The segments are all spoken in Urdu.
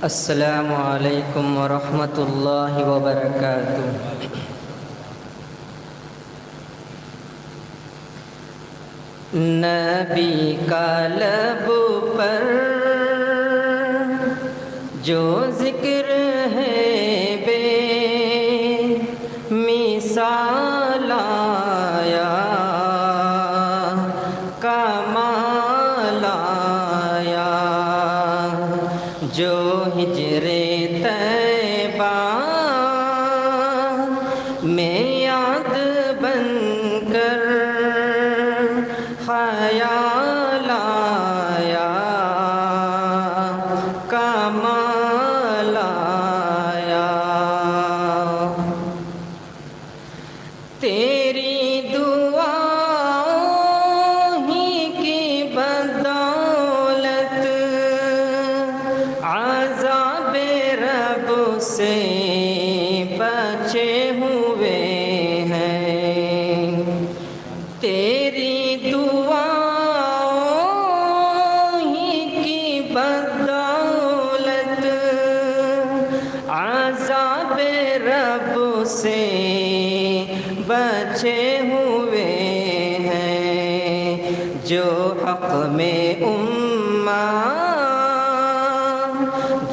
السلام علیکم ورحمۃ اللہ وبرکاتہ۔ نبی کا لب پر جو ذکر ہے بے مثال آیا، کمال آیا، جو ہجر طیبہ میں یاد بن کر خیال آیا، کمال آیا۔ تیری دعا ہی کی بدولت عذاب رب سے بچے ہوئے ہیں۔ تیری دعا ہی کی بدولت عذاب رب سے بچے ہوئے ہیں۔ جو حق میں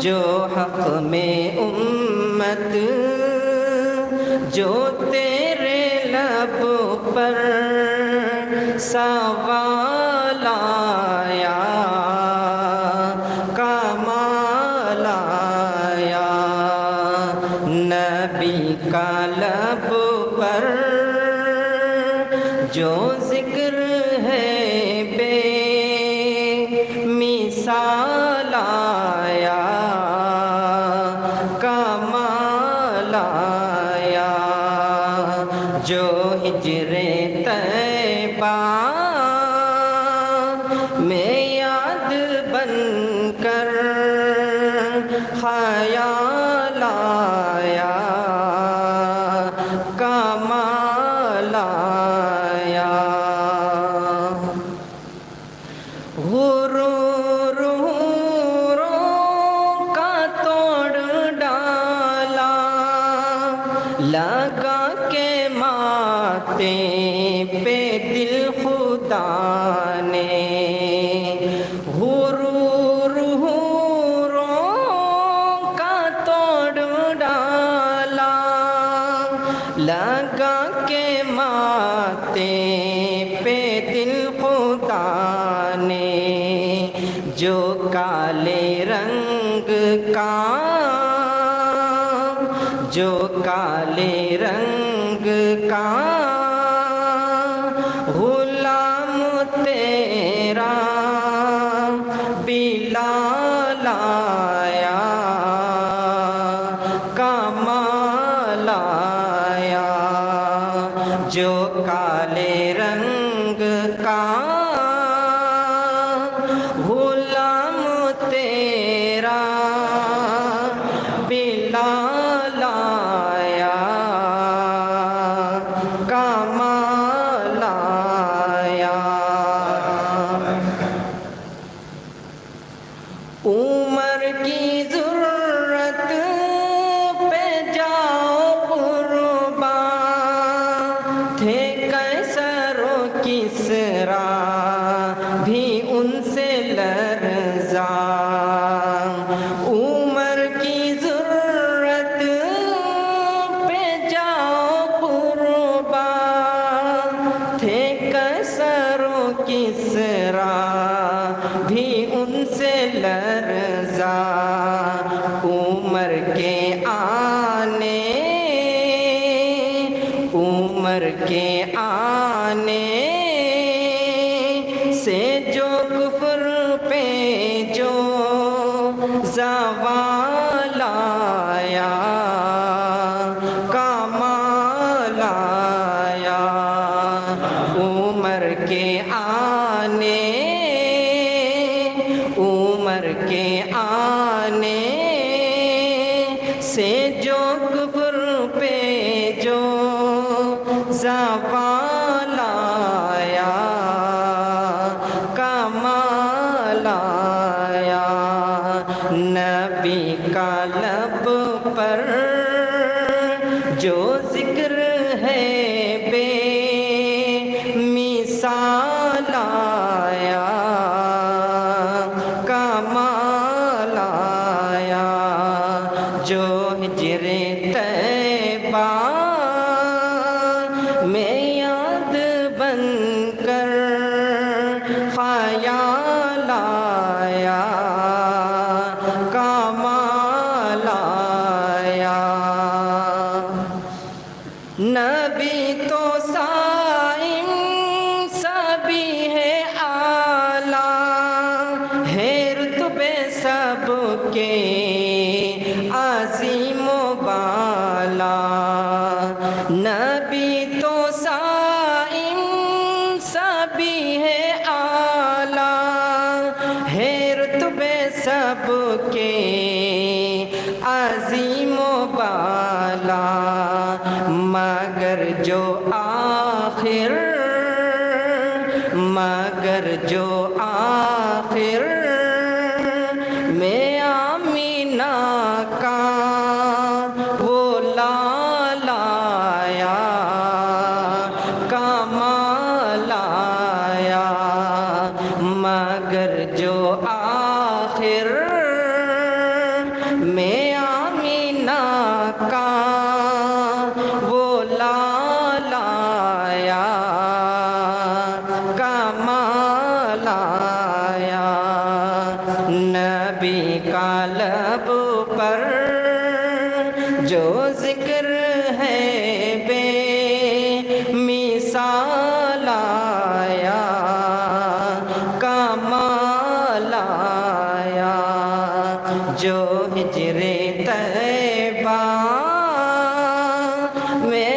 جو حق میں امت جو تیرے لب پر سوال آیا، کمال آیا۔ نبی کا لب پر جو ذکر ہے بے مثال آیا، کمال آیا۔ جو ہجر طیبہ میں یاد بن کر خیال آیا، کمال آیا۔ غرور کا توڑ ڈالا، لگا کے ماتھے پہ دل خدا نے۔ غرور کا توڑ ڈالا، لگا کے ماتھے پہ دل خدا نے۔ جو کالے رنگ کا جو کالے رنگ کا غلام تیرا بلال آیا، کمال آیا۔ جو کالے رنگ کا غلام تیرا بلال آیا، کمال آیا۔ عمر کی ضرورت پہ جاؤ قربان، تھے قیصر و کسریٰ بھی ان سے لرزاں۔ عمر کی ضرورت پہ جاؤ قربان، تھے قیصر و کسریٰ بھی ان سے لرزاں۔ عمر کے آنے سے جو کفر پہ جو زوال آیا، کمال آیا۔ عمر کے آنے سے جو کفر پہ جو زوال آیا، کمال آیا۔ نبی لب پر جو ذکر ہے بے مثال آیا، کمال آیا، جو ہجر طیبہ میں یاد بن کر خیال آیا، کمال آیا۔ نبی تو صائم سبھی ہے اعلیٰ، ہے رتبے سب کے عظیم و بالا۔ نبی تو صائم سبھی ہے اعلیٰ، ہے رتبے سب کے عظیم و بالا، مگر جو آخر میں آمینہ کا وہ لال آیا، کمال آیا، مگر جو آخر میں آمینہ کا وہ لال آیا، کمال آیا۔ نبی کا لب پر جو ذکر ہے بے مثال آیا، کمال آیا، جو ہجر طیبہ میں